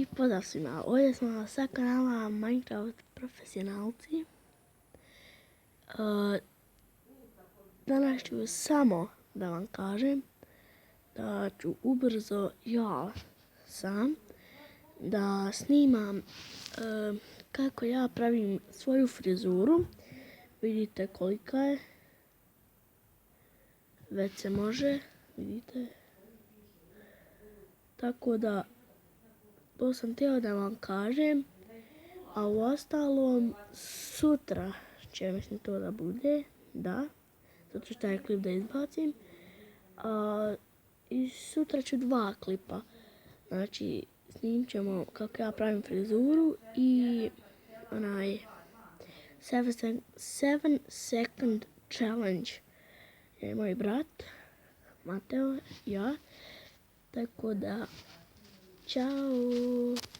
I pozdrav svima, ovdje smo sa kanala Minecraft profesionalci. Danas ću samo da vam kažem da ću ubrzo ja sam da snimam kako ja pravim svoju frizuru. Vidite kolika je, već se može, vidite. Tako da to sam htio da vam kažem, a u ostalom sutra će mislim to da bude, da, zato što taj klip da izbacim. I sutra ću 2 klipa, znači snimit ćemo kako ja pravim frizuru i onaj 7 second challenge je moj brat Mateo i ja, tako da Ćao!